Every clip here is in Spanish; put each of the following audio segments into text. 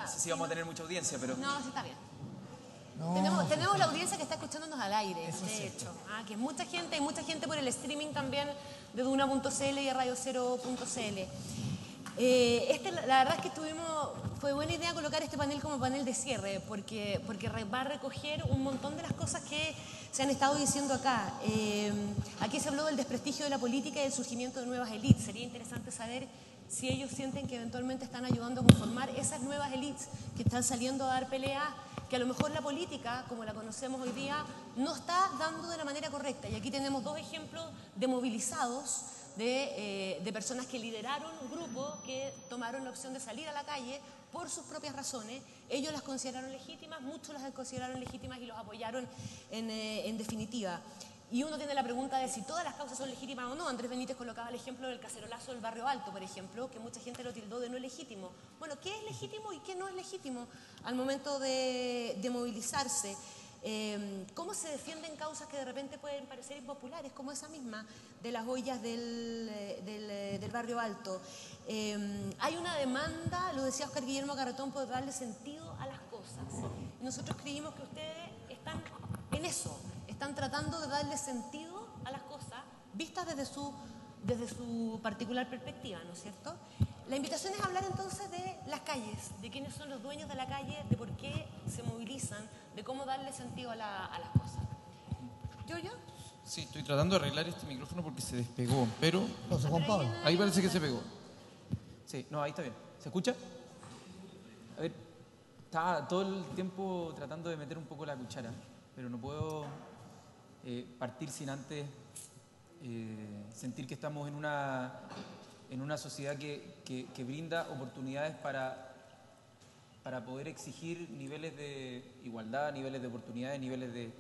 sé si vamos a tener mucha audiencia, pero... No, sí está bien. No, Tenemos la audiencia que está escuchándonos al aire, Eso de es hecho. Que es mucha gente, hay mucha gente por el streaming también de Duna.cl y de Radio0.cl. La verdad es que fue buena idea colocar este panel como panel de cierre, porque va a recoger un montón de las cosas que se han estado diciendo acá. Aquí se habló del desprestigio de la política y del surgimiento de nuevas élites. Sería interesante saber si ellos sienten que eventualmente están ayudando a conformar esas nuevas élites que están saliendo a dar pelea, que a lo mejor la política, como la conocemos hoy día, no está dando de la manera correcta. Y aquí tenemos dos ejemplos de movilizados, de personas que lideraron un grupo que tomaron la opción de salir a la calle por sus propias razones. Ellos las consideraron legítimas, muchos las consideraron legítimas y los apoyaron en definitiva. Y uno tiene la pregunta de si todas las causas son legítimas o no. Andrés Benítez colocaba el ejemplo del cacerolazo del Barrio Alto, por ejemplo, que mucha gente lo tildó de no legítimo. Bueno, ¿qué es legítimo y qué no es legítimo al momento de movilizarse? ¿Cómo se defienden causas que de repente pueden parecer impopulares, como esa misma de las ollas del Barrio Alto? Hay una demanda, lo decía Oscar Guillermo Carretón, por darle sentido a las cosas. Y nosotros creímos que ustedes están en eso. Están tratando de darle sentido a las cosas vistas desde su particular perspectiva, ¿no es cierto? La invitación es hablar entonces de las calles, de quiénes son los dueños de la calle, de por qué se movilizan, de cómo darle sentido a las cosas. ¿Yo? Sí, estoy tratando de arreglar este micrófono porque se despegó, pero Entonces, Juan Pablo. ahí parece que se pegó. Sí, no, ahí está bien. ¿Se escucha? A ver, estaba todo el tiempo tratando de meter un poco la cuchara, pero no puedo partir sin antes sentir que estamos en una sociedad que brinda oportunidades para poder exigir niveles de igualdad, niveles de oportunidades, niveles de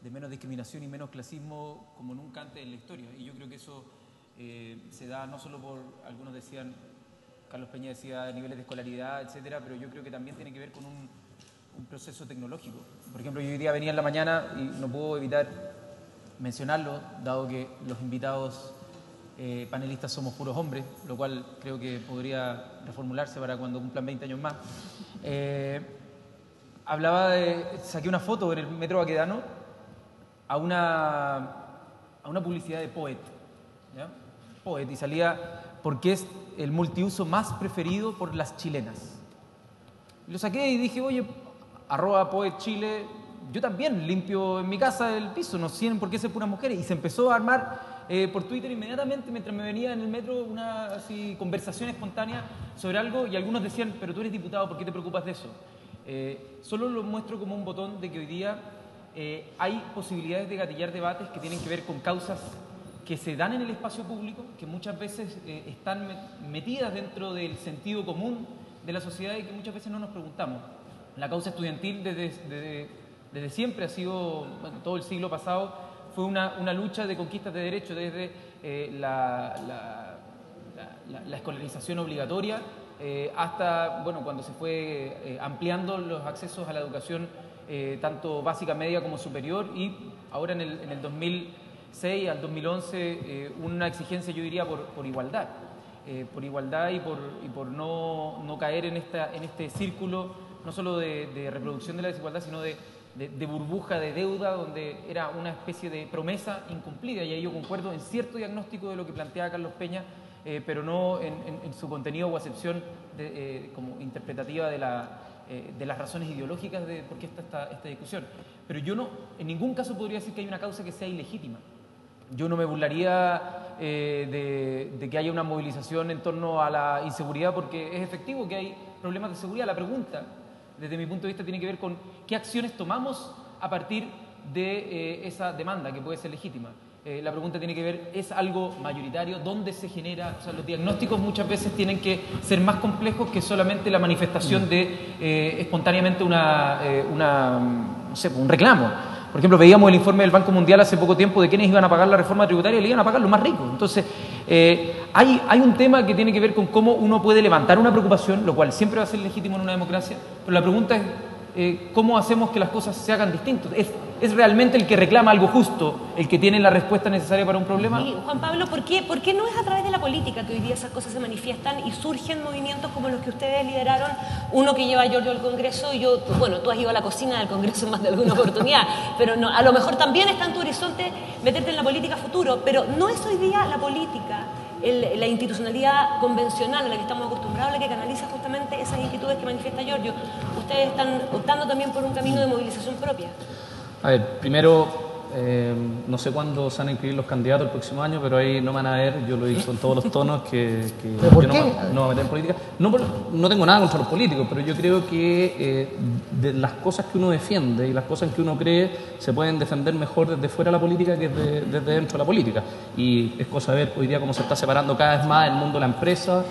menos discriminación y menos clasismo como nunca antes en la historia. Y yo creo que eso se da no solo por, algunos decían, Carlos Peña decía niveles de escolaridad, etcétera, pero yo creo que también tiene que ver con un proceso tecnológico. Por ejemplo, yo hoy día venía en la mañana y no puedo evitar mencionarlo, dado que los invitados panelistas somos puros hombres, lo cual creo que podría reformularse para cuando cumplan 20 años más. Saqué una foto en el Metro Baquedano a una publicidad de Poet, ¿ya? Poet, y salía porque es el multiuso más preferido por las chilenas. Y lo saqué y dije, oye, @Poet Chile, yo también limpio en mi casa el piso, no tienen por qué ser puras mujeres. Y se empezó a armar por Twitter inmediatamente, mientras me venía en el metro, una conversación espontánea sobre algo, y algunos decían, pero tú eres diputado, ¿por qué te preocupas de eso? Solo lo muestro como un botón de que hoy día hay posibilidades de gatillar debates que tienen que ver con causas que se dan en el espacio público, que muchas veces están metidas dentro del sentido común de la sociedad y que muchas veces no nos preguntamos. La causa estudiantil desde siempre ha sido, bueno, todo el siglo pasado, fue una lucha de conquistas de derechos, desde la escolarización obligatoria hasta, bueno, cuando se fue ampliando los accesos a la educación tanto básica, media como superior, y ahora en el 2006 al 2011 una exigencia, yo diría, por igualdad. Por igualdad y por no caer en este círculo no solo de reproducción de la desigualdad, sino de burbuja de deuda, donde era una especie de promesa incumplida. Y ahí yo concuerdo en cierto diagnóstico de lo que planteaba Carlos Peña, pero no en su contenido o acepción como interpretativa de las razones ideológicas de por qué está esta discusión. Pero yo no, en ningún caso podría decir que hay una causa que sea ilegítima. Yo no me burlaría de que haya una movilización en torno a la inseguridad, porque es efectivo que hay problemas de seguridad. La pregunta, desde mi punto de vista, tiene que ver con qué acciones tomamos a partir de esa demanda, que puede ser legítima. La pregunta tiene que ver, ¿es algo mayoritario? ¿Dónde se genera? O sea, los diagnósticos muchas veces tienen que ser más complejos que solamente la manifestación de espontáneamente no sé, un reclamo. Por ejemplo, veíamos el informe del Banco Mundial hace poco tiempo de quiénes iban a pagar la reforma tributaria, y le iban a pagar los más ricos. Entonces, hay un tema que tiene que ver con cómo uno puede levantar una preocupación, lo cual siempre va a ser legítimo en una democracia, pero la pregunta es cómo hacemos que las cosas se hagan distintas. ¿Es realmente el que reclama algo justo el que tiene la respuesta necesaria para un problema? Sí, Juan Pablo, ¿por qué no es a través de la política que hoy día esas cosas se manifiestan y surgen movimientos como los que ustedes lideraron uno que lleva a Giorgio al Congreso, y yo, bueno, tú has ido a la cocina del Congreso en más de alguna oportunidad, pero no, a lo mejor también está en tu horizonte meterte en la política futuro, pero no es hoy día la política, la institucionalidad convencional a la que estamos acostumbrados, la que canaliza justamente esas inquietudes que manifiesta Giorgio. Ustedes están optando también por un camino de movilización propia. A ver, primero, no sé cuándo se van a inscribir los candidatos el próximo año, pero ahí no me van a ver, yo lo he dicho en todos los tonos, que ¿Por yo qué? no me voy a meter en política. No tengo nada contra los políticos, pero yo creo que de las cosas que uno defiende y las cosas en que uno cree se pueden defender mejor desde fuera de la política que desde dentro de la política. Y es cosa de ver hoy día cómo se está separando cada vez más el mundo de la empresa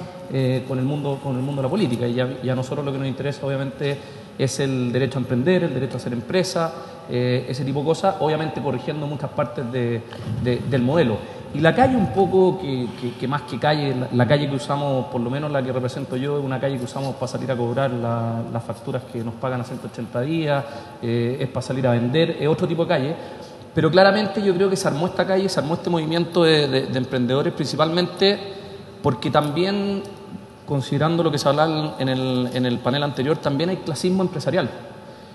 con el mundo de la política. Y ya a nosotros lo que nos interesa, obviamente, es el derecho a emprender, el derecho a hacer empresa, ese tipo de cosas, obviamente corrigiendo muchas partes del modelo. Y la calle un poco, que más que calle, la calle que usamos, por lo menos la que represento yo, es una calle que usamos para salir a cobrar las facturas que nos pagan a 180 días, es para salir a vender, es otro tipo de calle. Pero claramente yo creo que se armó esta calle, se armó este movimiento de emprendedores principalmente porque también, considerando lo que se hablaba en el panel anterior, también hay clasismo empresarial.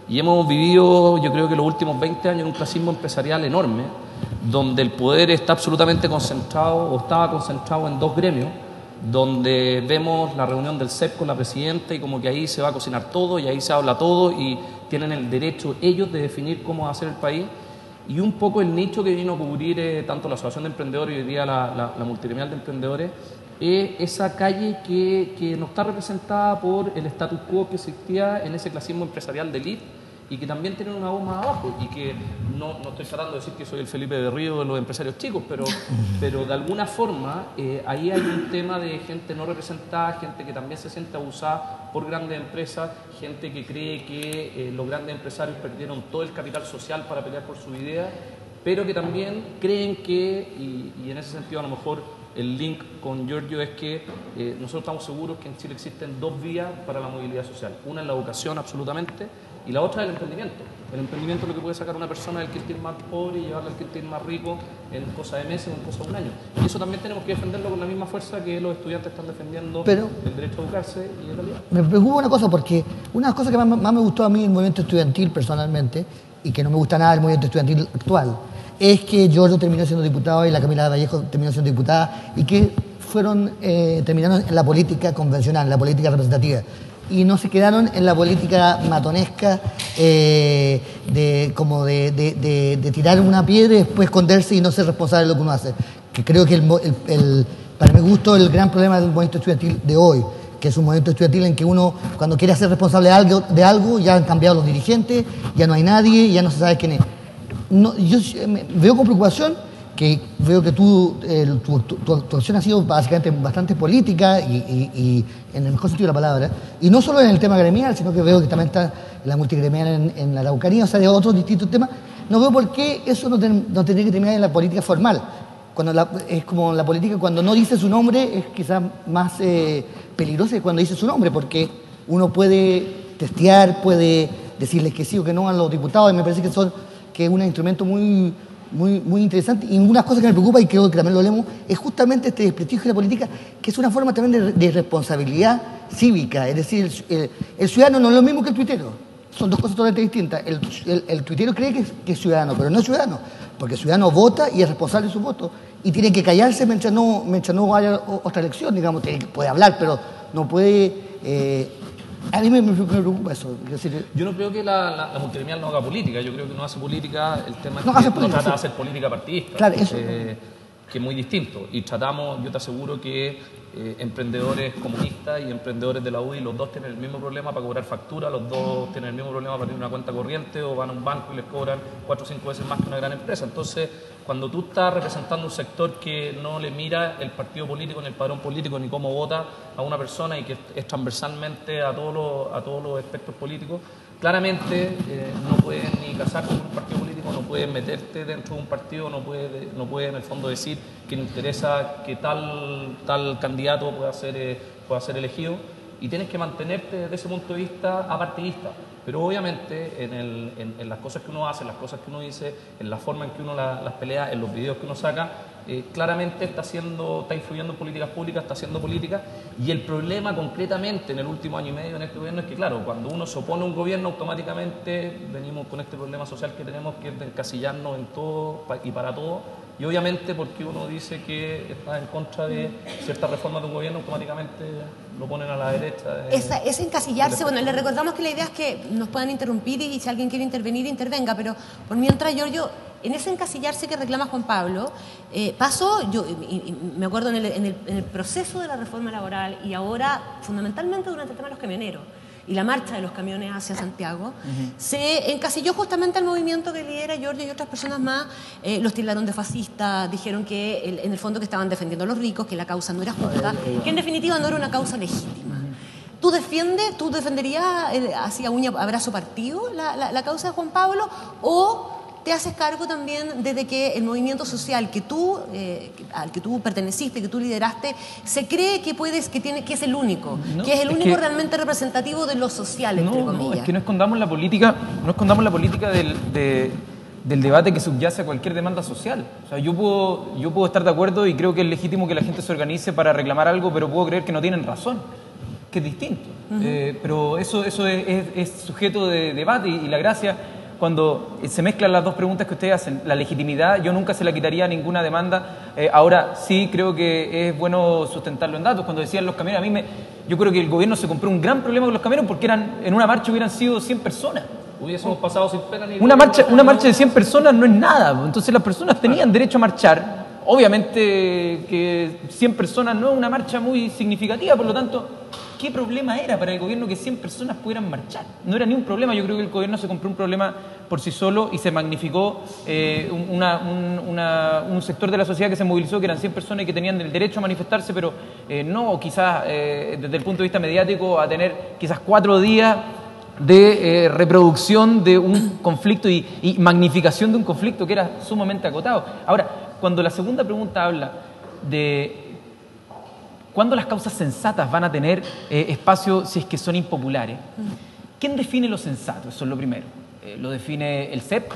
Y hemos vivido, yo creo que los últimos 20 años, en un clasismo empresarial enorme, donde el poder está absolutamente concentrado o estaba concentrado en dos gremios, donde vemos la reunión del CEP con la presidenta y como que ahí se va a cocinar todo y ahí se habla todo y tienen el derecho ellos de definir cómo va a ser el país. Y un poco el nicho que vino a cubrir tanto la Asociación de Emprendedores y hoy día la Multigremial de Emprendedores, esa calle que no está representada por el status quo que existía en ese clasismo empresarial de élite y que también tienen una voz más abajo y que no estoy tratando de decir que soy el Felipe de Río de los empresarios chicos, pero de alguna forma ahí hay un tema de gente no representada, gente que también se siente abusada por grandes empresas, gente que cree que los grandes empresarios perdieron todo el capital social para pelear por su idea, pero que también creen que, y en ese sentido a lo mejor el link con Giorgio es que nosotros estamos seguros que en Chile existen dos vías para la movilidad social. Una es la educación, absolutamente, y la otra es el emprendimiento. El emprendimiento es lo que puede sacar una persona del quintil más pobre y llevarla al quintil más rico en cosa de meses o en cosa de un año. Y eso también tenemos que defenderlo con la misma fuerza que los estudiantes están defendiendo el derecho a educarse y en realidad. Me preocupa una cosa, porque una de las cosas que más me gustó a mí del movimiento estudiantil personalmente, y que no me gusta nada del movimiento estudiantil actual, es que Giorgio terminó siendo diputado y la Camila Vallejo terminó siendo diputada y que terminaron en la política convencional, en la política representativa. Y no se quedaron en la política matonesca de tirar una piedra y después esconderse y no ser responsable de lo que uno hace. Que creo que para mi gusto el gran problema del movimiento estudiantil de hoy, que es un movimiento estudiantil en que uno, cuando quiere ser responsable de algo, ya han cambiado los dirigentes, ya no hay nadie, ya no se sabe quién es. No, yo veo con preocupación que veo que tu actuación ha sido básicamente bastante política y en el mejor sentido de la palabra, y no solo en el tema gremial, sino que veo que también está la multigremial en la Araucanía, o sea, de otros distintos temas. No veo por qué eso no tendría que terminar en la política formal. Es como la política, cuando no dice su nombre, es quizás más peligrosa que cuando dice su nombre, porque uno puede testear, puede decirles que sí o que no a los diputados, y me parece que es un instrumento muy interesante. Y una cosa que me preocupa, y creo que también lo leemos, es justamente este desprestigio de la política, que es una forma también de responsabilidad cívica. Es decir, el ciudadano no es lo mismo que el tuitero. Son dos cosas totalmente distintas. El tuitero cree que es ciudadano, pero no es ciudadano, porque el ciudadano vota y es responsable de su voto. Y tiene que callarse mientras no haya otra elección, digamos. Puede hablar, pero no puede... a mí me preocupa eso. Es decir, yo no creo que la multigremial no haga política, yo creo que no hace política, el tema es no que hace no política, trata de sí. hacer política partidista, Claro, eso. que es muy distinto. Y tratamos, yo te aseguro que emprendedores comunistas y emprendedores de la UDI, los dos tienen el mismo problema para cobrar factura, los dos tienen el mismo problema para abrir una cuenta corriente o van a un banco y les cobran 4 o 5 veces más que una gran empresa. Entonces, cuando tú estás representando un sector que no le mira el partido político, ni el padrón político, ni cómo vota a una persona y que es transversalmente a todos los espectros políticos, claramente no puedes ni casarte con un partido político, no puedes meterte dentro de un partido, no puedes en el fondo decir que le interesa que tal candidato pueda ser elegido. y tienes que mantenerte desde ese punto de vista apartidista. Pero obviamente en las cosas que uno hace, en las cosas que uno dice, en la forma en que uno las pelea, en los videos que uno saca, claramente está influyendo en políticas públicas, está haciendo política. Y el problema concretamente en el último año y medio en este gobierno es que, claro, cuando uno se opone a un gobierno, automáticamente venimos con este problema social que tenemos, que es de encasillarnos en todo y para todo. Y obviamente porque uno dice que está en contra de ciertas reformas de un gobierno, automáticamente lo ponen a la derecha. Es encasillarse. Bueno, le recordamos que la idea es que nos puedan interrumpir y si alguien quiere intervenir, intervenga. Pero por mientras, Giorgio, en ese encasillarse que reclama Juan Pablo, pasó, y me acuerdo en el proceso de la reforma laboral y ahora, fundamentalmente durante el tema de los camioneros y la marcha de los camiones hacia Santiago, se encasilló justamente al movimiento que lidera Giorgio y otras personas más. Los tildaron de fascistas, dijeron que en el fondo que estaban defendiendo a los ricos, que la causa no era justa, que en definitiva no era una causa legítima. ¿Tú defenderías así a uña, abrazo partido la causa de Juan Pablo o te haces cargo también desde que el movimiento social al que tú perteneciste, que tú lideraste, se cree que es el único, que es el único realmente representativo de lo social, entre comillas? No, es que no escondamos la política del debate que subyace a cualquier demanda social. O sea, yo puedo estar de acuerdo y creo que es legítimo que la gente se organice para reclamar algo, pero puedo creer que no tienen razón, que es distinto. Pero eso es sujeto de debate y la gracia, cuando se mezclan las dos preguntas que ustedes hacen, la legitimidad, yo nunca se la quitaría a ninguna demanda. Ahora sí creo que es bueno sustentarlo en datos. Cuando decían los camioneros, yo creo que el gobierno se compró un gran problema con los camioneros porque en una marcha hubieran sido 100 personas. Hubiésemos pasado sin pena ni Una marcha de 100 personas no es nada. Entonces las personas tenían derecho a marchar. Obviamente que 100 personas no es una marcha muy significativa, por lo tanto, ¿qué problema era para el gobierno que 100 personas pudieran marchar? No era ni un problema. Yo creo que el gobierno se compró un problema por sí solo y se magnificó un sector de la sociedad que se movilizó, que eran 100 personas y que tenían el derecho a manifestarse, pero no quizás desde el punto de vista mediático a tener quizás 4 días de reproducción de un conflicto y magnificación de un conflicto que era sumamente acotado. Ahora, cuando la segunda pregunta habla de ¿cuándo las causas sensatas van a tener espacio si es que son impopulares? ¿Quién define lo sensato? Eso es lo primero. ¿Lo define el CEP?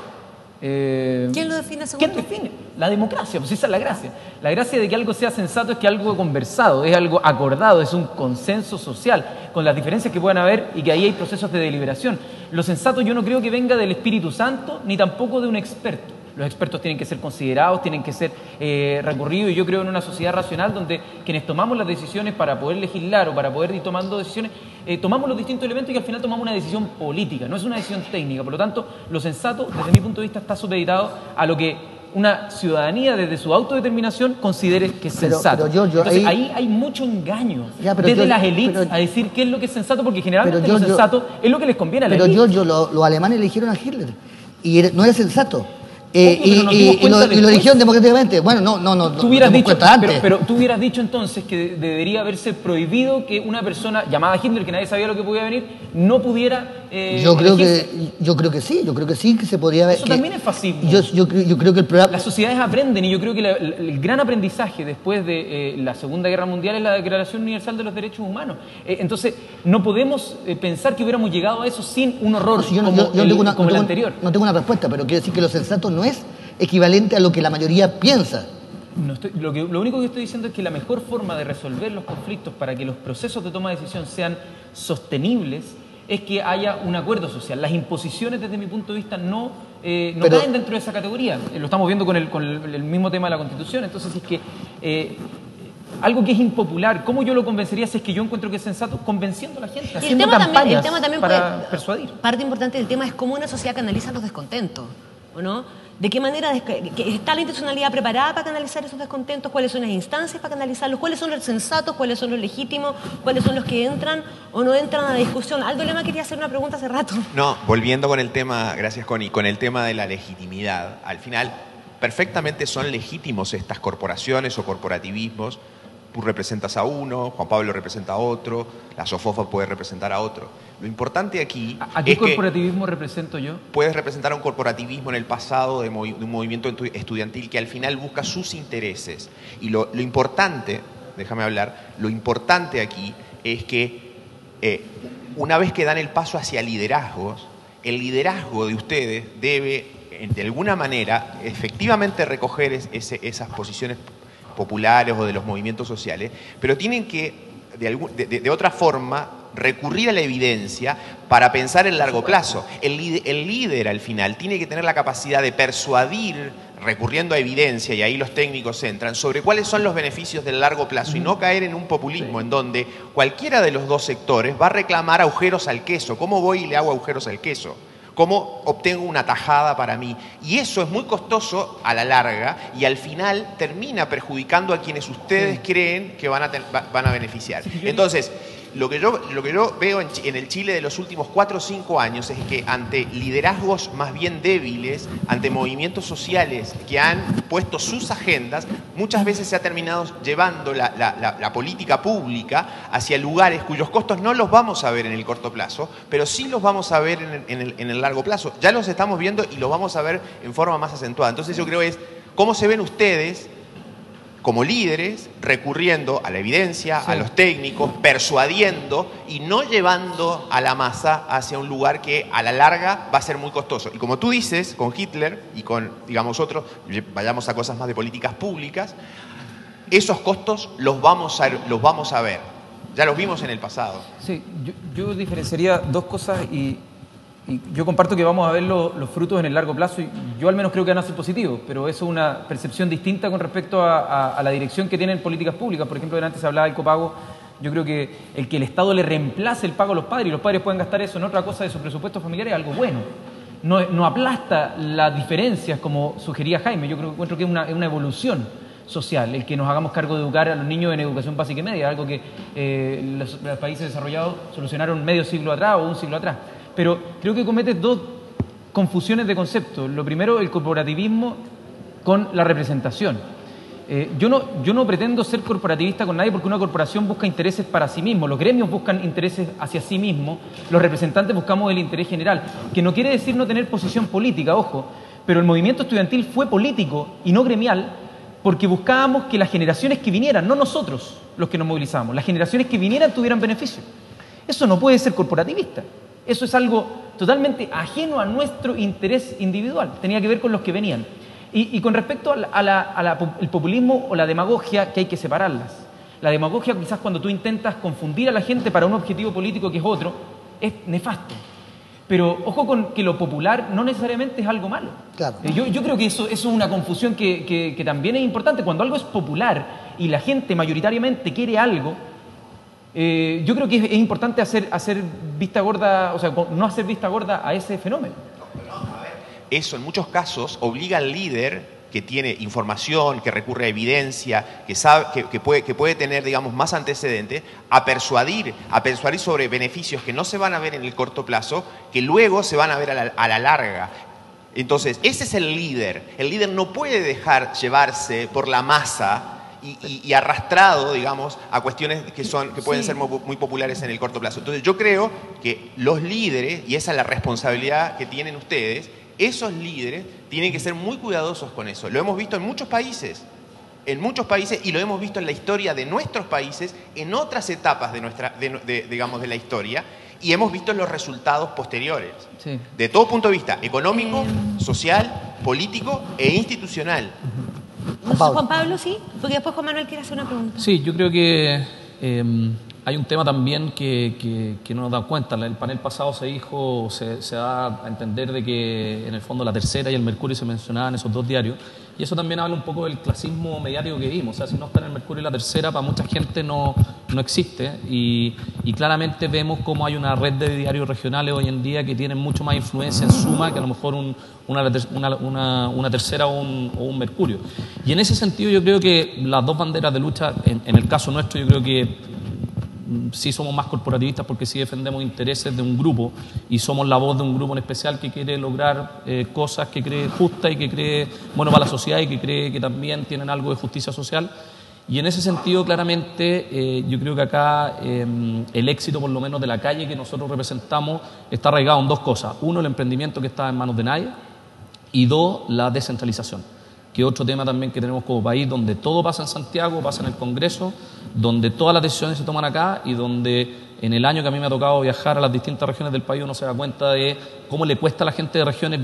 ¿Quién lo define, según ¿Quién define? La democracia, pues esa es la gracia. La gracia de que algo sea sensato es que algo conversado, es algo acordado, es un consenso social, con las diferencias que puedan haber y que ahí hay procesos de deliberación. Lo sensato yo no creo que venga del Espíritu Santo, ni tampoco de un experto. Los expertos tienen que ser considerados, tienen que ser recurridos, y yo creo en una sociedad racional donde quienes tomamos las decisiones para poder legislar o para poder ir tomando decisiones, tomamos los distintos elementos y al final tomamos una decisión política, no es una decisión técnica. Por lo tanto, lo sensato, desde mi punto de vista, está supeditado a lo que una ciudadanía desde su autodeterminación considere que es sensato. Entonces ahí hay mucho engaño desde las élites a decir qué es lo que es sensato, porque generalmente lo sensato es lo que les conviene a la élite. Pero los alemanes eligieron a Hitler y no era sensato. Y lo eligieron democráticamente. Bueno, no. Tú hubieras dicho, pero tú hubieras dicho entonces que debería haberse prohibido que una persona llamada Hitler, que nadie sabía lo que podía venir, no pudiera. Yo creo que sí, que se podría haber. Eso también es fascismo. Yo creo que el programa. Las sociedades aprenden, y yo creo que el gran aprendizaje después de la Segunda Guerra Mundial es la Declaración Universal de los Derechos Humanos. Entonces, no podemos pensar que hubiéramos llegado a eso sin un horror como el anterior. No tengo una respuesta, pero quiero decir que lo sensato no es equivalente a lo que la mayoría piensa. Lo único que estoy diciendo es que la mejor forma de resolver los conflictos para que los procesos de toma de decisión sean sostenibles es que haya un acuerdo social. Las imposiciones, desde mi punto de vista, no caen dentro de esa categoría. Lo estamos viendo con el mismo tema de la Constitución. Entonces, es que algo que es impopular, ¿cómo yo lo convencería si es que yo encuentro que es sensato? Convenciendo a la gente, haciendo campañas para persuadir. Parte importante del tema es cómo una sociedad canaliza los descontentos, ¿o no? ¿De qué manera está la institucionalidad preparada para canalizar esos descontentos? ¿Cuáles son las instancias para canalizarlos? ¿Cuáles son los sensatos? ¿Cuáles son los legítimos? ¿Cuáles son los que entran o no entran a la discusión? Aldo Lema quería hacer una pregunta hace rato. No, volviendo con el tema, gracias Connie, con el tema de la legitimidad. Al final, perfectamente son legítimos estas corporaciones o corporativismos. Tú representas a uno, Juan Pablo representa a otro, la SOFOFA puede representar a otro. Lo importante aquí ¿A qué corporativismo represento yo? Puedes representar a un corporativismo en el pasado de un movimiento estudiantil que al final busca sus intereses. Y lo importante, déjame hablar, lo importante aquí es que una vez que dan el paso hacia liderazgos, el liderazgo de ustedes debe, de alguna manera, efectivamente recoger esas posiciones populares o de los movimientos sociales, pero tienen que, de otra forma, recurrir a la evidencia para pensar en largo plazo. El líder, al final, tiene que tener la capacidad de persuadir, recurriendo a evidencia, y ahí los técnicos entran, sobre cuáles son los beneficios del largo plazo y no caer en un populismo en donde cualquiera de los dos sectores va a reclamar agujeros al queso. ¿Cómo voy y le hago agujeros al queso? ¿Cómo obtengo una tajada para mí? Y eso es muy costoso a la larga y al final termina perjudicando a quienes ustedes creen que van a beneficiar. Entonces, lo que yo veo en el Chile de los últimos 4 o 5 años es que ante liderazgos más bien débiles, ante movimientos sociales que han puesto sus agendas, muchas veces se ha terminado llevando la política pública hacia lugares cuyos costos no los vamos a ver en el corto plazo, pero sí los vamos a ver en el largo plazo. Ya los estamos viendo y los vamos a ver en forma más acentuada. Entonces yo creo es cómo se ven ustedes como líderes, recurriendo a la evidencia, a los técnicos, persuadiendo y no llevando a la masa hacia un lugar que a la larga va a ser muy costoso. Y como tú dices, con Hitler y con, digamos, otros, vayamos a cosas más de políticas públicas, esos costos los vamos a ver. Ya los vimos en el pasado. Sí, yo diferenciaría dos cosas y yo comparto que vamos a ver los frutos en el largo plazo y yo al menos creo que van a ser positivos, pero eso es una percepción distinta con respecto a la dirección que tienen políticas públicas. Por ejemplo, antes se hablaba del copago. Yo creo que el Estado le reemplace el pago a los padres y los padres pueden gastar eso en otra cosa de su presupuesto familiar es algo bueno. No aplasta las diferencias como sugería Jaime. Yo encuentro que es una evolución social, el que nos hagamos cargo de educar a los niños en educación básica y media, algo que los países desarrollados solucionaron medio siglo atrás o un siglo atrás. Pero creo que comete dos confusiones de conceptos. Lo primero, el corporativismo con la representación. Yo no pretendo ser corporativista con nadie porque una corporación busca intereses para sí mismo, los gremios buscan intereses hacia sí mismos, los representantes buscamos el interés general, que no quiere decir no tener posición política, ojo, pero el movimiento estudiantil fue político y no gremial porque buscábamos que las generaciones que vinieran, no nosotros los que nos movilizamos, las generaciones que vinieran tuvieran beneficio. Eso no puede ser corporativista. Eso es algo totalmente ajeno a nuestro interés individual. Tenía que ver con los que venían. Y con respecto al populismo o la demagogia, que hay que separarlas. La demagogia, quizás cuando tú intentas confundir a la gente para un objetivo político que es otro, es nefasto. Pero ojo con que lo popular no necesariamente es algo malo. Claro. Yo creo que eso es una confusión que también es importante. Cuando algo es popular y la gente mayoritariamente quiere algo, yo creo que es importante hacer vista gorda, o sea, no hacer vista gorda a ese fenómeno. Eso en muchos casos obliga al líder que tiene información, que recurre a evidencia, que sabe, que puede tener, digamos, más antecedentes, a persuadir sobre beneficios que no se van a ver en el corto plazo, que luego se van a ver a la larga. Entonces, ese es el líder. El líder no puede dejar llevarse por la masa y arrastrado, digamos, a cuestiones que pueden ser muy populares en el corto plazo. Entonces yo creo que los líderes, y esa es la responsabilidad que tienen ustedes, esos líderes tienen que ser muy cuidadosos con eso. Lo hemos visto en muchos países, y lo hemos visto en la historia de nuestros países, en otras etapas de la historia, y hemos visto los resultados posteriores, sí, de todo punto de vista económico, social, político e institucional. No sé, Juan Pablo, sí, porque después Juan Manuel quiere hacer una pregunta. Sí, yo creo que hay un tema también que no nos da cuenta. En el panel pasado se da a entender de que en el fondo La Tercera y el Mercurio se mencionaban esos dos diarios, y eso también habla un poco del clasismo mediático que vimos. O sea, si no está en el Mercurio y La Tercera, para mucha gente no existe, y claramente vemos cómo hay una red de diarios regionales hoy en día que tienen mucho más influencia en suma que a lo mejor una Tercera o un Mercurio. Y en ese sentido yo creo que las dos banderas de lucha, en el caso nuestro, yo creo que sí somos más corporativistas porque sí defendemos intereses de un grupo y somos la voz de un grupo en especial que quiere lograr cosas que cree justas y que cree bueno para la sociedad y que cree que también tienen algo de justicia social. Y en ese sentido, claramente, yo creo que acá el éxito, por lo menos de la calle que nosotros representamos, está arraigado en dos cosas. Uno, el emprendimiento que está en manos de nadie, y dos, la descentralización, que es otro tema también que tenemos como país, donde todo pasa en Santiago, pasa en el Congreso, donde todas las decisiones se toman acá y donde en el año que a mí me ha tocado viajar a las distintas regiones del país, uno se da cuenta de cómo le cuesta a la gente de regiones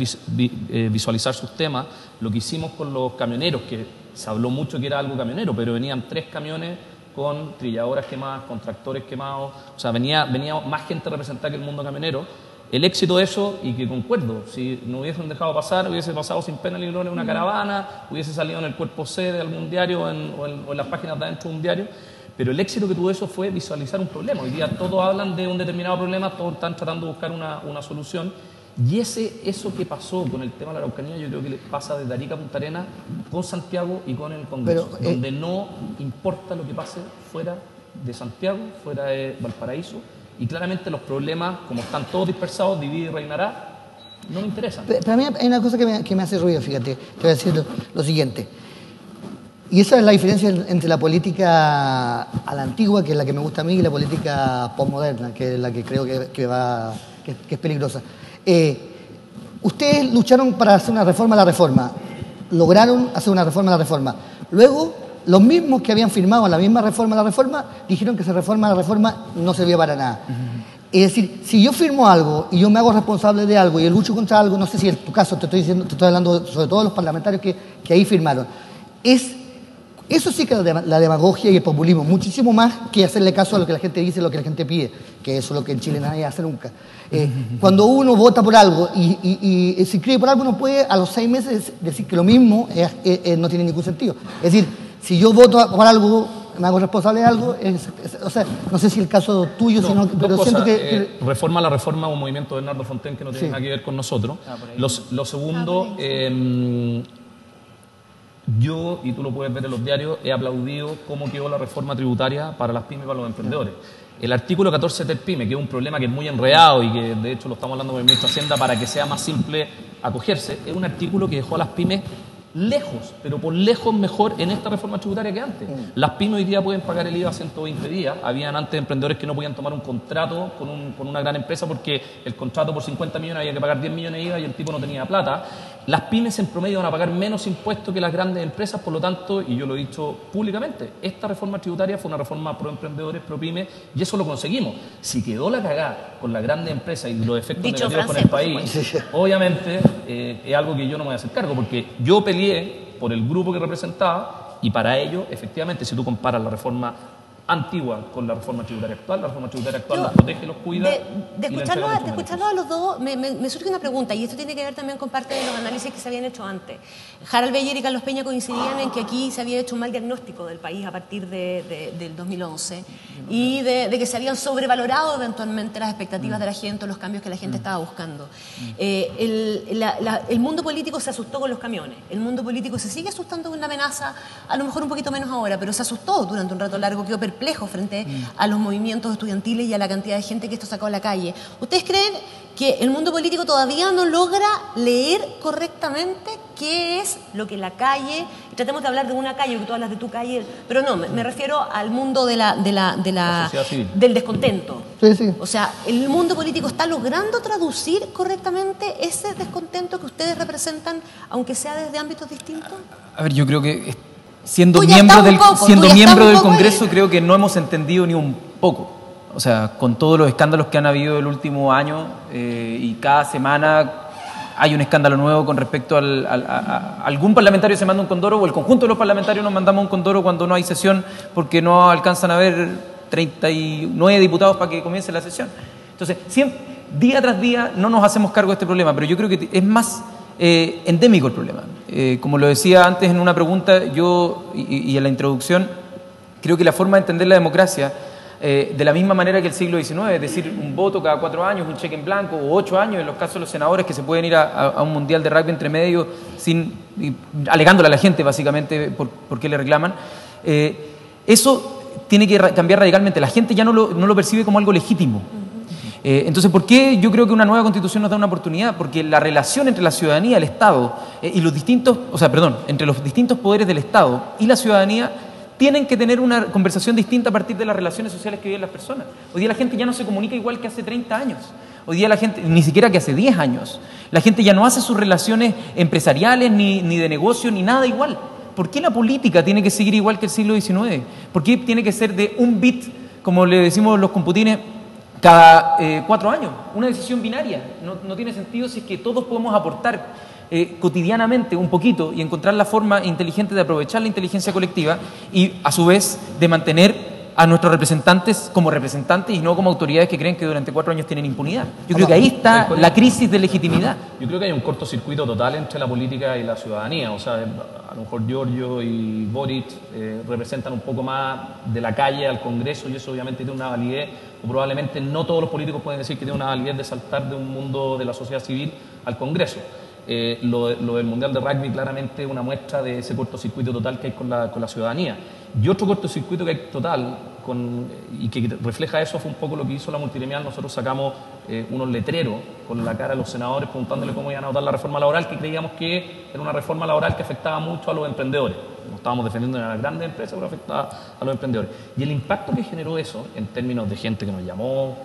visualizar sus temas. Lo que hicimos con los camioneros, que se habló mucho que era algo camionero, pero venían 3 camiones con trilladoras quemadas, con tractores quemados, o sea, venía más gente representada que el mundo camionero. El éxito de eso, y que concuerdo, si no hubiesen dejado pasar, hubiese pasado sin pena ni gloria una caravana, hubiese salido en el cuerpo C de algún diario o en las páginas de adentro de un diario, pero el éxito que tuvo eso fue visualizar un problema. Hoy día todos hablan de un determinado problema, todos están tratando de buscar una solución, y eso que pasó con el tema de la Araucanía, yo creo que le pasa desde Arica a Punta Arenas con Santiago y con el Congreso, donde no importa lo que pase fuera de Santiago, fuera de Valparaíso, y claramente los problemas, como están todos dispersados, divide y reinará, no me interesan. Pero a mí hay una cosa que me hace ruido, fíjate. Te voy a decir lo siguiente. Y esa es la diferencia entre la política a la antigua, que es la que me gusta a mí, y la política postmoderna, que es la que creo que es peligrosa. Ustedes lucharon para hacer una reforma a la reforma. Lograron hacer una reforma a la reforma. Luego, los mismos que habían firmado la misma reforma a la reforma dijeron que esa reforma a la reforma no servía para nada. Es decir, si yo firmo algo y yo me hago responsable de algo y lucho contra algo, no sé si en tu caso te estoy hablando sobre todo de los parlamentarios que ahí firmaron, eso sí que es la demagogia y el populismo, muchísimo más que hacerle caso a lo que la gente dice, lo que la gente pide, que eso es lo que en Chile nadie hace nunca. Cuando uno vota por algo y se inscribe por algo, uno puede a los 6 meses decir que lo mismo no tiene ningún sentido. Es decir, si yo voto por algo, me hago responsable de algo, o sea, no sé si el caso tuyo, pero siento que... Reforma a la reforma, un movimiento de Bernardo Fontaine que no tiene nada que ver con nosotros. Lo segundo, yo, y tú lo puedes ver en los diarios, he aplaudido cómo quedó la reforma tributaria para las pymes y para los emprendedores. El artículo 14 del PYME, que es un problema que es muy enredado y que de hecho lo estamos hablando con el ministro de Hacienda para que sea más simple acogerse, es un artículo que dejó a las pymes lejos, pero por lejos mejor en esta reforma tributaria que antes. Las pymes hoy día pueden pagar el IVA 120 días. Habían antes emprendedores que no podían tomar un contrato con una gran empresa porque el contrato por 50 millones había que pagar 10 millones de IVA y el tipo no tenía plata. Las pymes en promedio van a pagar menos impuestos que las grandes empresas, por lo tanto, y yo lo he dicho públicamente, esta reforma tributaria fue una reforma pro emprendedores, pro pymes, y eso lo conseguimos. Si quedó la cagada con las grandes empresas y los efectos negativos con el país, obviamente es algo que yo no me voy a hacer cargo, porque yo peleé por el grupo que representaba y para ello, efectivamente, si tú comparas la reforma antigua con la reforma tributaria actual, la reforma tributaria actual la protege, los cuida. De escucharlos a los dos, me surge una pregunta, y esto tiene que ver también con parte de los análisis que se habían hecho antes. Harald Beyer y Carlos Peña coincidían en que aquí se había hecho un mal diagnóstico del país a partir del 2011 y de que se habían sobrevalorado eventualmente las expectativas de la gente o los cambios que la gente estaba buscando. El mundo político se asustó con los camiones, el mundo político se sigue asustando con la amenaza, a lo mejor un poquito menos ahora, pero se asustó durante un rato largo, quedó perplejo frente a los movimientos estudiantiles y a la cantidad de gente que esto sacó a la calle. ¿Ustedes creen que el mundo político todavía no logra leer correctamente qué es lo que la calle, y tratemos de hablar de una calle, porque tú hablas de tu calle, pero no, me refiero al mundo del descontento? Sí, sí. O sea, ¿el mundo político está logrando traducir correctamente ese descontento que ustedes representan, aunque sea desde ámbitos distintos? A ver, yo creo que siendo miembro del Congreso, creo que no hemos entendido ni un poco. O sea, con todos los escándalos que han habido el último año y cada semana hay un escándalo nuevo con respecto a algún parlamentario se manda un condoro o el conjunto de los parlamentarios nos mandamos un condoro cuando no hay sesión porque no alcanzan a haber 39 diputados para que comience la sesión. Entonces, día tras día no nos hacemos cargo de este problema, pero yo creo que es más endémico el problema. Como lo decía antes en una pregunta, yo y en la introducción, creo que la forma de entender la democracia de la misma manera que el siglo XIX, es decir, un voto cada 4 años, un cheque en blanco, o 8 años en los casos de los senadores que se pueden ir a un mundial de rugby entre medio alegándole a la gente básicamente por qué le reclaman. Eso tiene que cambiar radicalmente. La gente ya no lo percibe como algo legítimo. Entonces, ¿por qué yo creo que una nueva constitución nos da una oportunidad? Porque la relación entre la ciudadanía, el Estado y los distintos, entre los distintos poderes del Estado y la ciudadanía tienen que tener una conversación distinta a partir de las relaciones sociales que viven las personas. Hoy día la gente ya no se comunica igual que hace 30 años. Hoy día la gente, ni siquiera que hace 10 años. La gente ya no hace sus relaciones empresariales, ni de negocio, ni nada igual. ¿Por qué la política tiene que seguir igual que el siglo XIX? ¿Por qué tiene que ser de un bit, como le decimos los computines, cada 4 años, una decisión binaria. No tiene sentido si es que todos podemos aportar cotidianamente un poquito y encontrar la forma inteligente de aprovechar la inteligencia colectiva y a su vez de mantener a nuestros representantes como representantes y no como autoridades que creen que durante 4 años tienen impunidad. Yo creo que ahí está la crisis de legitimidad. Yo creo que hay un cortocircuito total entre la política y la ciudadanía. O sea, a lo mejor Giorgio y Boric representan un poco más de la calle al Congreso y eso obviamente tiene una validez, o probablemente no todos los políticos pueden decir que tiene una validez de saltar de un mundo de la sociedad civil al Congreso. Lo del Mundial de Rugby claramente es una muestra de ese cortocircuito total que hay con la ciudadanía. Y otro cortocircuito que hay total y que refleja eso fue un poco lo que hizo la multigremial. Nosotros sacamos unos letreros con la cara de los senadores preguntándole cómo iban a votar la reforma laboral, que creíamos que era una reforma laboral que afectaba mucho a los emprendedores. No estábamos defendiendo a las grandes empresas, pero afectaba a los emprendedores. Y el impacto que generó eso, en términos de gente que nos llamó,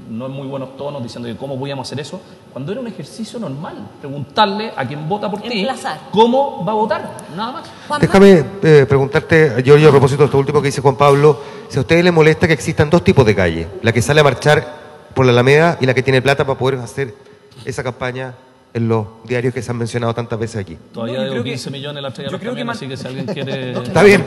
no en muy buenos tonos, diciendo que cómo podíamos hacer eso, cuando era un ejercicio normal, preguntarle a quien vota por ti cómo va a votar, nada más. Juanma. Déjame preguntarte, Giorgio, a propósito de esto último que dice Juan Pablo, si a ustedes les molesta que existan 2 tipos de calle, la que sale a marchar por la Alameda y la que tiene plata para poder hacer esa campaña en los diarios que se han mencionado tantas veces aquí. Todavía debo 15 millones la estrella también, así que si alguien quiere... Está bien,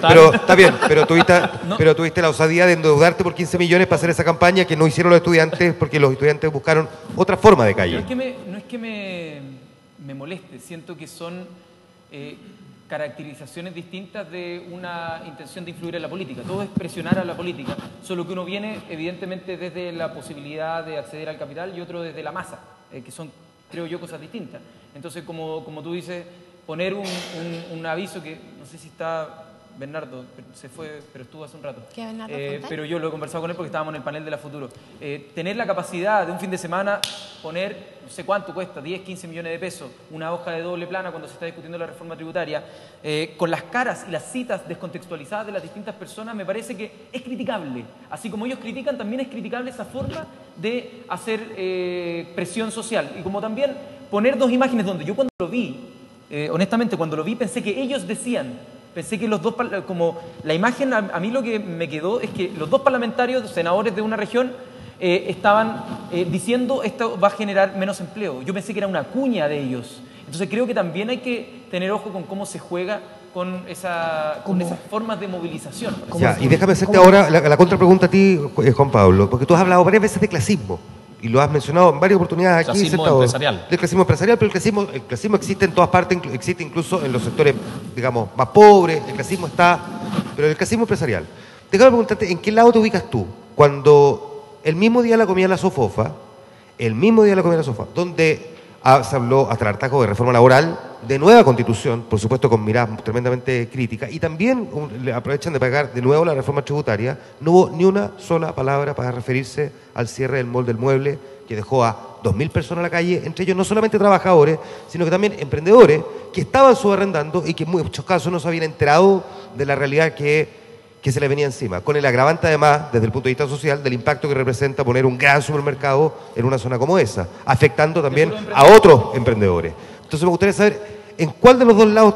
pero tuviste la osadía de endeudarte por 15 millones para hacer esa campaña que no hicieron los estudiantes porque los estudiantes buscaron otra forma de calle. No es que me moleste, siento que son caracterizaciones distintas de una intención de influir en la política. Todo es presionar a la política, solo que uno viene evidentemente desde la posibilidad de acceder al capital y otro desde la masa, que son, creo yo, cosas distintas. Entonces, como tú dices, poner un aviso que, no sé si está Bernardo, se fue, pero estuvo hace un rato. ¿Qué, Bernardo pero yo lo he conversado con él porque estábamos en el panel de la Futuro. Tener la capacidad de un fin de semana poner, no sé cuánto cuesta, 10, 15 millones de pesos, una hoja de doble plana cuando se está discutiendo la reforma tributaria, con las caras y las citas descontextualizadas de las distintas personas, me parece que es criticable. Así como ellos critican, también es criticable esa forma de hacer presión social. Y como también poner 2 imágenes donde yo cuando lo vi, honestamente cuando lo vi pensé que ellos decían, pensé que los 2, como la imagen, a mí lo que me quedó es que los 2 parlamentarios, senadores de una región, estaban diciendo esto va a generar menos empleo. Yo pensé que era una cuña de ellos. Entonces creo que también hay que tener ojo con cómo se juega con esas formas de movilización. Ya, y déjame hacerte ahora la contrapregunta a ti, Juan Pablo, porque tú has hablado varias veces de clasismo. Y lo has mencionado en varias oportunidades aquí. Clasismo empresarial. Del clasismo empresarial, pero el clasismo existe en todas partes, existe incluso en los sectores, digamos, más pobres, el clasismo está, pero el clasismo empresarial. Déjame preguntarte, ¿en qué lado te ubicas tú? Cuando el mismo día de la comida de la SOFOFA, donde se habló hasta el hartazgo de reforma laboral, de nueva constitución, por supuesto con miradas tremendamente críticas, y también le aprovechan de pagar de nuevo la reforma tributaria, no hubo ni una sola palabra para referirse al cierre del mall del mueble, que dejó a 2.000 personas en la calle, entre ellos no solamente trabajadores, sino que también emprendedores que estaban subarrendando y que en muchos casos no se habían enterado de la realidad que se le venía encima, con el agravante además, desde el punto de vista social, del impacto que representa poner un gran supermercado en una zona como esa, afectando también a otros emprendedores. Entonces me gustaría saber, ¿en cuál de los 2 lados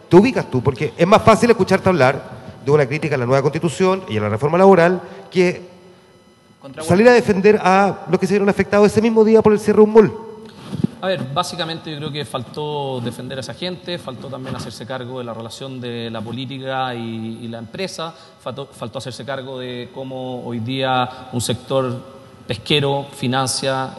te ubicas tú? Porque es más fácil escucharte hablar de una crítica a la nueva Constitución y a la reforma laboral que salir a defender a los que se vieron afectados ese mismo día por el cierre de un mall. A ver, básicamente yo creo que faltó defender a esa gente, faltó también hacerse cargo de la relación de la política y la empresa, faltó hacerse cargo de cómo hoy día un sector pesquero financia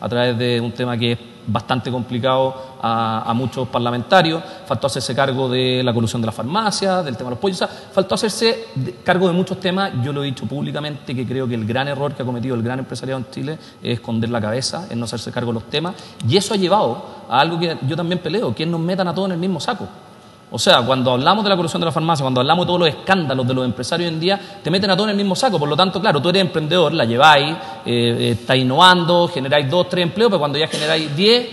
a través de un tema que es bastante complicado a muchos parlamentarios, faltó hacerse cargo de la corrupción de la farmacia, del tema de los pollos, o sea, faltó hacerse cargo de muchos temas. Yo lo he dicho públicamente que creo que el gran error que ha cometido el gran empresariado en Chile es esconder la cabeza, es no hacerse cargo de los temas, y eso ha llevado a algo que yo también peleo, que es nos metan a todos en el mismo saco. O sea, cuando hablamos de la corrupción de la farmacia, cuando hablamos de todos los escándalos de los empresarios hoy en día, te meten a todos en el mismo saco. Por lo tanto, claro, tú eres emprendedor, la lleváis, estáis innovando, generáis 2, 3 empleos, pero cuando ya generáis 10,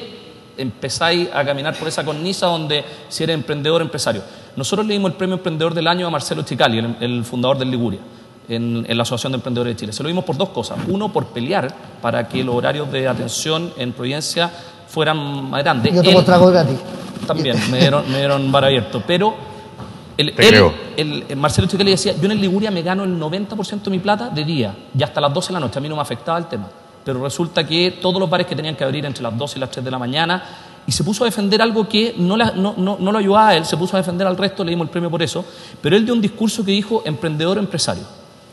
empezáis a caminar por esa cornisa donde si eres emprendedor, empresario. Nosotros le dimos el premio Emprendedor del Año a Marcelo Chicali, el fundador del Liguria, en la Asociación de Emprendedores de Chile. Se lo dimos por 2 cosas. Uno, por pelear para que los horarios de atención en Providencia fueran más grandes. Yo tomo trago gratis. También, me dieron bar abierto, pero Marcelo Chicali decía, yo en el Liguria me gano el 90% de mi plata de día y hasta las 12 de la noche, a mí no me afectaba el tema. Pero resulta que todos los bares que tenían que abrir entre las 12 y las 3 de la mañana, y se puso a defender algo que no lo ayudaba a él, se puso a defender al resto, le dimos el premio por eso, pero él dio un discurso que dijo emprendedor o empresario.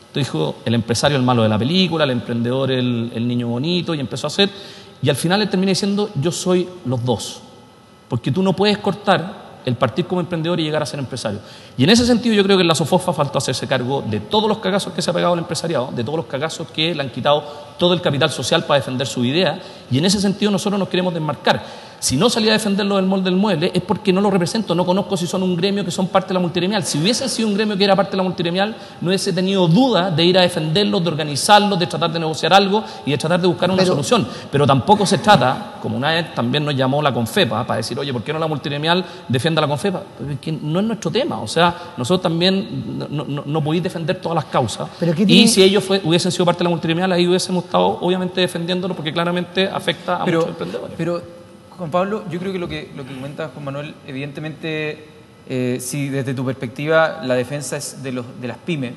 Entonces dijo el empresario el malo de la película, el emprendedor el niño bonito, y empezó a hacer, y al final él termina diciendo yo soy los dos, porque tú no puedes cortar el partir como emprendedor y llegar a ser empresario. Y en ese sentido yo creo que en la SOFOFA faltó hacerse cargo de todos los cagazos que se ha pegado el empresariado, de todos los cagazos que le han quitado todo el capital social para defender su idea, y en ese sentido nosotros nos queremos desmarcar. Si no salía a defenderlo del molde del mueble es porque no lo represento, no conozco si son un gremio que son parte de la multigremial. Si hubiesen sido un gremio que era parte de la multigremial, no hubiese tenido duda de ir a defenderlos, de organizarlos, de tratar de negociar algo y de tratar de buscar una solución. Pero tampoco se trata, como una vez también nos llamó la Confepa para decir, oye, ¿por qué no la multigremial defienda a la Confepa? Porque no es nuestro tema, o sea, nosotros también no podéis defender todas las causas. Y si ellos hubiesen sido parte de la multigremial, ahí hubiésemos estado obviamente defendiéndolo porque claramente afecta a muchos emprendedores. Pero Juan Pablo, yo creo que lo que comenta Juan Manuel, evidentemente, si desde tu perspectiva la defensa es de las pymes,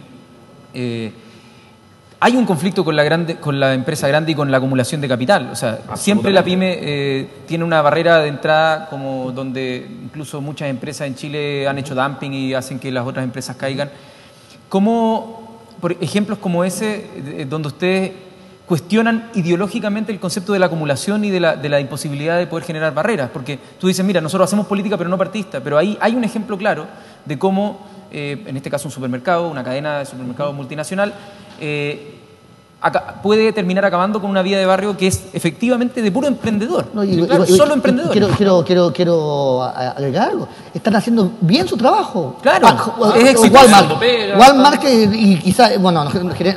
hay un conflicto con la empresa grande y con la acumulación de capital. O sea, siempre la pyme tiene una barrera de entrada como donde incluso muchas empresas en Chile han hecho dumping y hacen que las otras empresas caigan. ¿Cómo, por ejemplos como ese, donde ustedes cuestionan ideológicamente el concepto de la acumulación y de la imposibilidad de poder generar barreras? Porque tú dices, mira, nosotros hacemos política pero no partidista, pero ahí hay un ejemplo claro de cómo, en este caso un supermercado, una cadena de supermercados multinacional, puede terminar acabando con una vida de barrio que es efectivamente de puro emprendedor. Solo emprendedor. Quiero agregar algo. Están haciendo bien su trabajo. Claro, es exitoso. Walmart y quizás, bueno,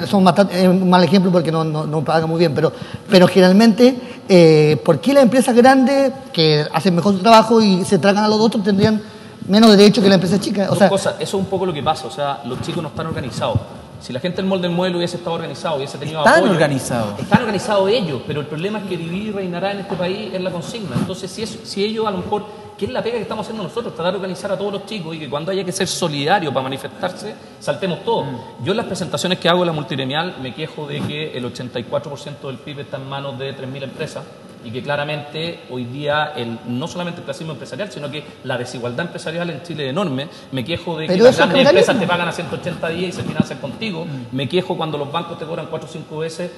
son bastante, un mal ejemplo porque no pagan muy bien, pero generalmente, ¿por qué las empresas grandes que hacen mejor su trabajo y se tragan a los otros tendrían menos derecho que la empresa chica? Eso es un poco lo que pasa, o sea, los chicos no están organizados. Si la gente del molde del mueble hubiese estado organizado, hubiese tenido apoyo... Están organizados ellos, pero el problema es que vivir y reinará en este país es la consigna. Entonces, si ellos a lo mejor, ¿qué es la pega que estamos haciendo nosotros? Tratar de organizar a todos los chicos y que cuando haya que ser solidario para manifestarse, saltemos todos. Yo en las presentaciones que hago en la multigremial me quejo de que el 84% del PIB está en manos de 3.000 empresas y que claramente hoy día no solamente el clasismo empresarial, sino que la desigualdad empresarial en Chile es enorme. Me quejo de que las grandes empresas te pagan a 180 días y se financian contigo. Me quejo cuando los bancos te cobran 4 o 5 veces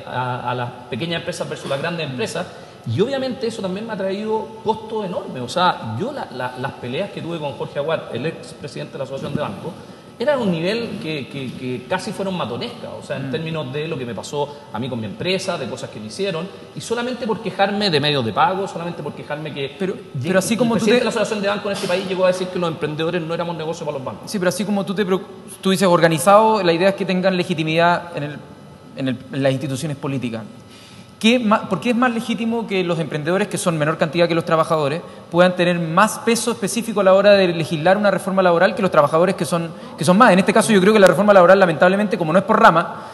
a las pequeñas empresas versus las grandes empresas. Y obviamente eso también me ha traído costos enormes. O sea, yo las peleas que tuve con Jorge Aguad, el ex presidente de la Asociación de Bancos, eran un nivel que casi fueron matonescas, o sea, en términos de lo que me pasó a mí con mi empresa, de cosas que me hicieron, y solamente por quejarme de medios de pago, solamente por quejarme que... Pero así como el presidente de la Asociación de Bancos en este país llegó a decir que los emprendedores no éramos negocio para los bancos. Sí, pero así como tú dices organizado, la idea es que tengan legitimidad en las instituciones políticas. ¿Por qué es más legítimo que los emprendedores, que son menor cantidad que los trabajadores, puedan tener más peso específico a la hora de legislar una reforma laboral que los trabajadores que son más? En este caso yo creo que la reforma laboral, lamentablemente, como no es por rama,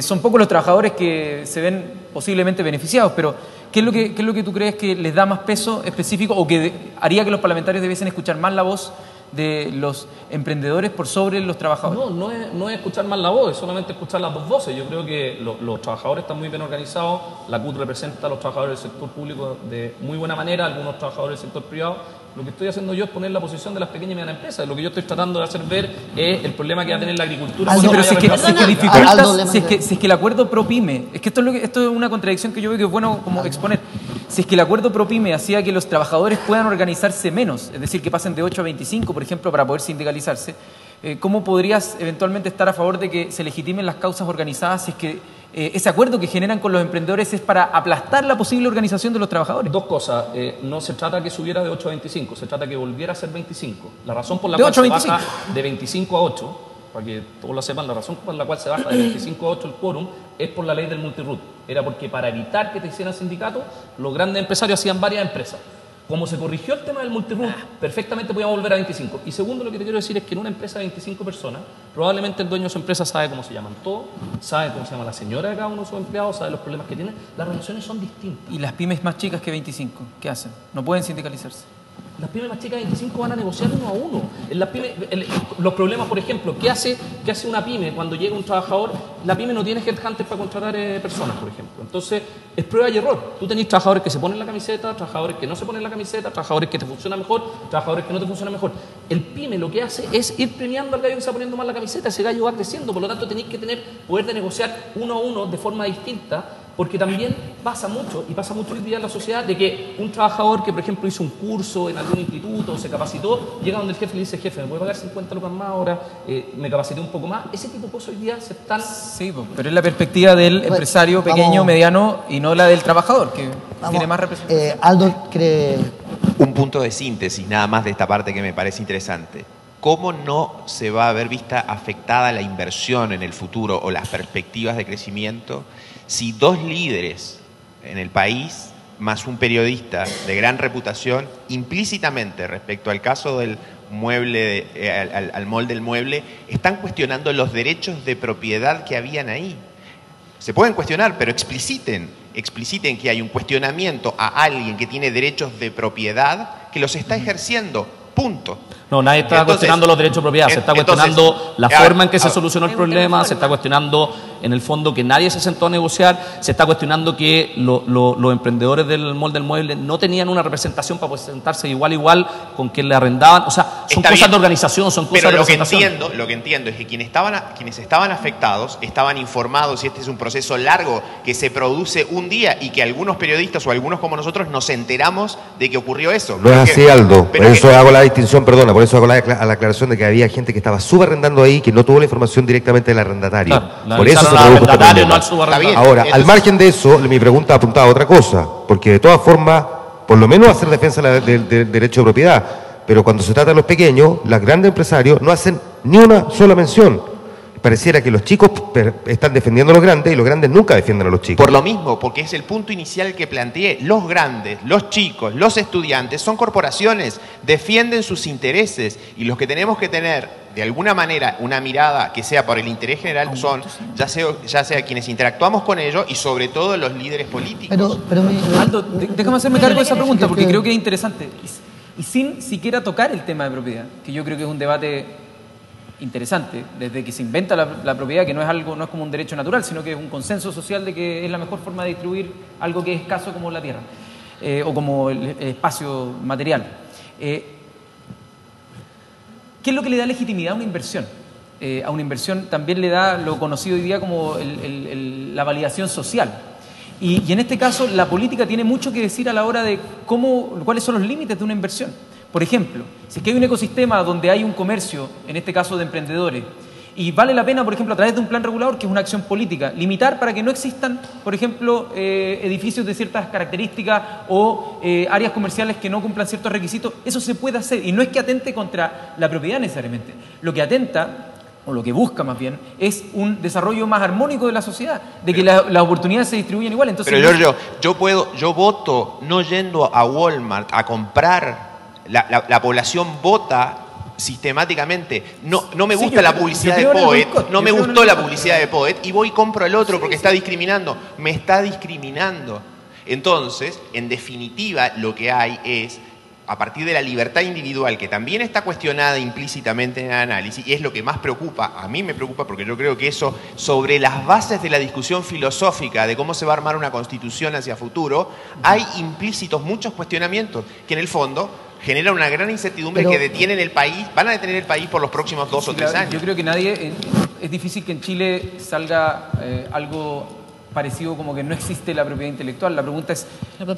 son pocos los trabajadores que se ven posiblemente beneficiados, pero ¿qué es lo que tú crees que les da más peso específico o que haría que los parlamentarios debiesen escuchar más la voz de los emprendedores por sobre los trabajadores? No es escuchar más la voz, es solamente escuchar las dos voces. Yo creo que los trabajadores están muy bien organizados, la CUT representa a los trabajadores del sector público de muy buena manera, algunos trabajadores del sector privado. Lo que estoy haciendo yo es poner la posición de las pequeñas y medianas empresas. Lo que yo estoy tratando de hacer ver es el problema que va a tener la agricultura. Pero si es que el acuerdo pro-pyme, es que esto es una contradicción que yo veo que es bueno como exponer. Si es que el acuerdo pro-pyme hacía que los trabajadores puedan organizarse menos, es decir, que pasen de 8 a 25, por ejemplo, para poder sindicalizarse, ¿cómo podrías eventualmente estar a favor de que se legitimen las causas organizadas si es que ese acuerdo que generan con los emprendedores es para aplastar la posible organización de los trabajadores? Dos cosas. No se trata que subiera de 8 a 25, se trata que volviera a ser 25. La razón por la cual se baja de 25 a 8, para que todos lo sepan, la razón por la cual se baja de 25 a 8 el quórum es por la ley del multiroot. Era porque para evitar que te hicieran sindicatos, los grandes empresarios hacían varias empresas. Como se corrigió el tema del multiroot, perfectamente podíamos volver a 25. Y segundo, lo que te quiero decir es que en una empresa de 25 personas, probablemente el dueño de su empresa sabe cómo se llaman todos, sabe cómo se llama la señora de cada uno de sus empleados, sabe los problemas que tienen. Las relaciones son distintas. ¿Y las pymes más chicas que 25? ¿Qué hacen? ¿No pueden sindicalizarse? Las pymes más chicas de 25 van a negociar uno a uno. En las pymes, los problemas, por ejemplo, ¿qué hace una pyme cuando llega un trabajador? La pyme no tiene headhunters para contratar personas, por ejemplo. Entonces, es prueba y error. Tú tenés trabajadores que se ponen la camiseta, trabajadores que no se ponen la camiseta, trabajadores que te funcionan mejor, trabajadores que no te funcionan mejor. El pyme lo que hace es ir premiando al gallo que está poniendo más la camiseta. Ese gallo va creciendo, por lo tanto tenéis que tener poder de negociar uno a uno de forma distinta, porque también pasa mucho hoy día en la sociedad, de que un trabajador que, por ejemplo, hizo un curso en algún instituto, se capacitó, llega donde el jefe le dice: jefe, ¿me puede pagar 50 lucas más ahora? Me capacité un poco más. Ese tipo de cosas hoy día se están... Sí, pero es la perspectiva del empresario pequeño, mediano, y no la del trabajador, que tiene más representación. Aldo cree... Un punto de síntesis, nada más de esta parte que me parece interesante. ¿Cómo no se va a ver vista afectada la inversión en el futuro o las perspectivas de crecimiento si dos líderes en el país, más un periodista de gran reputación, implícitamente respecto al caso del mueble, al molde del mueble, están cuestionando los derechos de propiedad que habían ahí? Se pueden cuestionar, pero expliciten que hay un cuestionamiento a alguien que tiene derechos de propiedad que los está ejerciendo. Punto. No, nadie está cuestionando los derechos de propiedad, se está cuestionando la forma en que se solucionó el problema, se está cuestionando en el fondo que nadie se sentó a negociar, se está cuestionando que los emprendedores del molde del mueble no tenían una representación para poder sentarse igual a igual con quien le arrendaban. O sea, son cosas de organización, son cosas de representación. Pero lo que entiendo es que quienes estaban afectados estaban informados, y este es un proceso largo que se produce un día y que algunos periodistas o algunos como nosotros nos enteramos de que ocurrió eso. No es así, Aldo. Por eso hago la distinción, perdona, por eso hago la aclaración de que había gente que estaba subarrendando ahí que no tuvo la información directamente del arrendatario. Claro, por eso se produjo este problema. Ahora, entonces, al margen de eso, mi pregunta apuntaba a otra cosa, porque de todas formas, por lo menos hacer defensa del derecho de propiedad, pero cuando se trata de los pequeños, los grandes empresarios no hacen ni una sola mención. Pareciera que los chicos están defendiendo a los grandes y los grandes nunca defienden a los chicos. Por lo mismo, porque es el punto inicial que planteé. Los grandes, los chicos, los estudiantes son corporaciones, defienden sus intereses, y los que tenemos que tener de alguna manera una mirada que sea por el interés general son ya sea quienes interactuamos con ellos y sobre todo los líderes políticos. Aldo, déjame hacerme cargo de esa pregunta porque creo que es interesante y sin siquiera tocar el tema de propiedad, que yo creo que es un debate interesante, desde que se inventa la propiedad, que no es como un derecho natural, sino que es un consenso social de que es la mejor forma de distribuir algo que es escaso como la tierra, o como el espacio material. ¿Qué es lo que le da legitimidad a una inversión? A una inversión también le da lo conocido hoy día como la validación social. Y en este caso, la política tiene mucho que decir a la hora de cuáles son los límites de una inversión. Por ejemplo, si es que hay un ecosistema donde hay un comercio, en este caso de emprendedores, y vale la pena, por ejemplo, a través de un plan regulador, que es una acción política, limitar para que no existan, por ejemplo, edificios de ciertas características o áreas comerciales que no cumplan ciertos requisitos, eso se puede hacer. Y no es que atente contra la propiedad necesariamente. Lo que atenta, o lo que busca más bien, es un desarrollo más armónico de la sociedad, de que las oportunidades se distribuyan igual. Entonces, pero Giorgio, yo voto no yendo a Walmart a comprar. La población vota sistemáticamente. No me gusta la publicidad de Poet, no me gustó la publicidad de Poet, y voy y compro el otro porque está discriminando. Me está discriminando. Entonces, en definitiva, lo que hay es, a partir de la libertad individual, que también está cuestionada implícitamente en el análisis, y es lo que más preocupa, a mí me preocupa porque yo creo que eso, sobre las bases de la discusión filosófica de cómo se va a armar una constitución hacia futuro, hay implícitos muchos cuestionamientos que en el fondo generan una gran incertidumbre que detienen el país, van a detener el país por los próximos 2 o 3 años. Yo creo que es difícil que en Chile salga algo parecido como que no existe la propiedad intelectual. La pregunta es,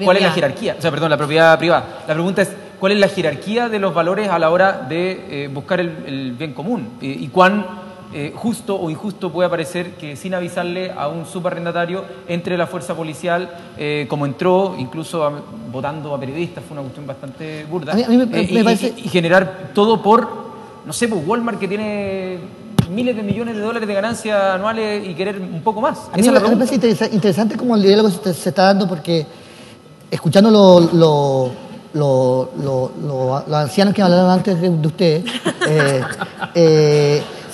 ¿cuál es la jerarquía? La propiedad privada. La pregunta es, ¿cuál es la jerarquía de los valores a la hora de buscar el bien común? Y cuán justo o injusto puede parecer que sin avisarle a un subarrendatario entre la fuerza policial, como entró, incluso votando a periodistas, fue una cuestión bastante burda, me parece... y generar todo por, no sé, pues Walmart, que tiene miles de millones de dólares de ganancias anuales, y querer un poco más. A mí me parece interesante cómo el diálogo se está dando, porque escuchando los ancianos que hablaron antes de ustedes,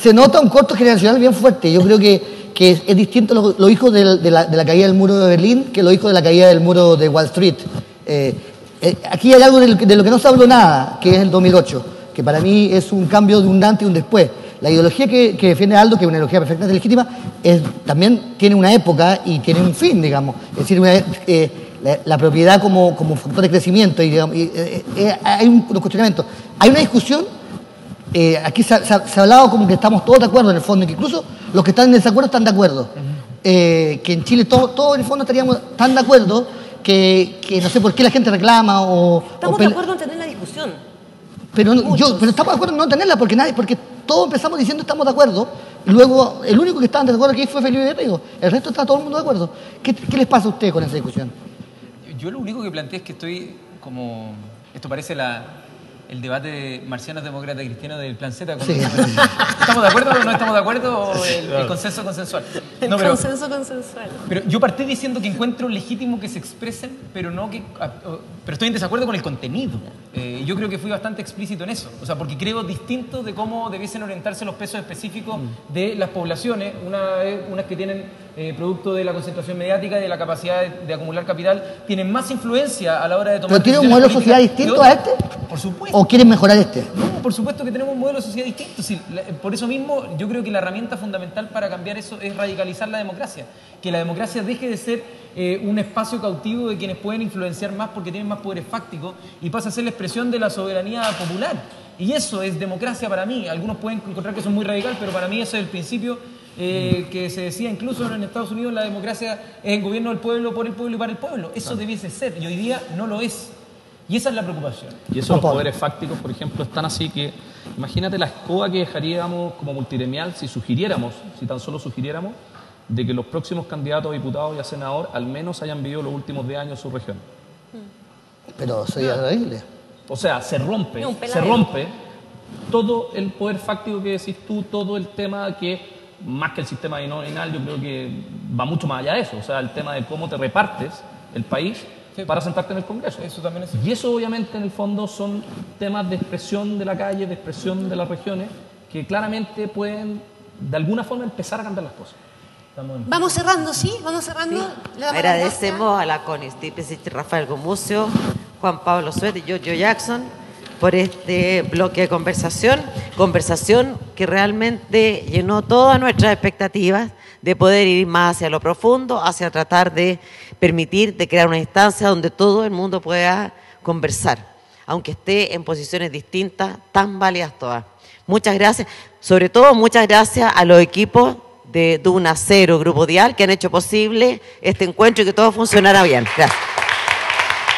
se nota un corte generacional bien fuerte. Yo creo que es distinto los hijos de la caída del muro de Berlín que los hijos de la caída del muro de Wall Street. Aquí hay algo de lo que no se habló nada, que es el 2008, que para mí es un cambio de un antes y un después. La ideología que defiende Aldo, que es una ideología perfectamente legítima, también tiene una época y tiene un fin, digamos. Es decir, la propiedad como factor de crecimiento. Y, digamos, hay unos cuestionamientos. Hay una discusión, aquí se ha hablado como que estamos todos de acuerdo en el fondo, y que incluso los que están en desacuerdo están de acuerdo. Que en Chile todos en el fondo estaríamos tan de acuerdo que no sé por qué la gente reclama Estamos de acuerdo en tener la discusión. Pero estamos de acuerdo en no tenerla porque todos empezamos diciendo estamos de acuerdo, y luego el único que estaba en desacuerdo aquí fue Felipe Riego. El resto está todo el mundo de acuerdo. ¿Qué les pasa a ustedes con esa discusión? Yo lo único que planteé es que estoy como... Esto parece el debate de marcianos, demócratas y cristianos del Plan Z. Sí. ¿Estamos de acuerdo o no estamos de acuerdo? ¿O el consenso consensual? No, Consenso consensual. Pero yo partí diciendo que encuentro legítimo que se expresen, pero estoy en desacuerdo con el contenido. Yo creo que fui bastante explícito en eso. O sea, porque creo distinto de cómo debiesen orientarse los pesos específicos de las poblaciones, unas que tienen producto de la concentración mediática y de la capacidad de acumular capital, tienen más influencia a la hora de tomar... ¿Pero tiene un modelo de sociedad distinto a este? Por supuesto. ¿O quieren mejorar este? No, por supuesto que tenemos un modelo de sociedad distinto. Sí, por eso mismo yo creo que la herramienta fundamental para cambiar eso es radicalizar la democracia. Que la democracia deje de ser un espacio cautivo de quienes pueden influenciar más porque tienen más poderes fácticos y pasa a ser la expresión de la soberanía popular. Y eso es democracia para mí. Algunos pueden encontrar que eso es muy radical, pero para mí ese es el principio que se decía incluso en Estados Unidos: la democracia es el gobierno del pueblo, por el pueblo y para el pueblo. Eso debiese ser, y hoy día no lo es. Y esa es la preocupación. Y esos poderes fácticos, por ejemplo, están así que, imagínate la escoba que dejaríamos como multigremial si tan solo sugiriéramos, de que los próximos candidatos a diputados y a senador al menos hayan vivido los últimos 10 años en su región. Pero sería horrible. O sea, se rompe todo el poder fáctico que decís tú, todo el tema que, más que el sistema binominal, yo creo que va mucho más allá de eso. O sea, el tema de cómo te repartes el país para sentarte en el Congreso. Eso también es... Y eso obviamente en el fondo son temas de expresión de la calle, de expresión de las regiones, que claramente pueden de alguna forma empezar a cambiar las cosas. Vamos cerrando, ¿sí? Vamos cerrando. Sí. Agradecemos a la Connie Stipes, Rafael Gomucio, Juan Pablo Suet y Giorgio Jackson por este bloque de conversación que realmente llenó todas nuestras expectativas de poder ir más hacia lo profundo, hacia tratar de permitir, de crear una instancia donde todo el mundo pueda conversar, aunque esté en posiciones distintas, tan válidas todas. Muchas gracias, sobre todo muchas gracias a los equipos de Duna Cero, Grupo Dial, que han hecho posible este encuentro y que todo funcionara bien. Gracias.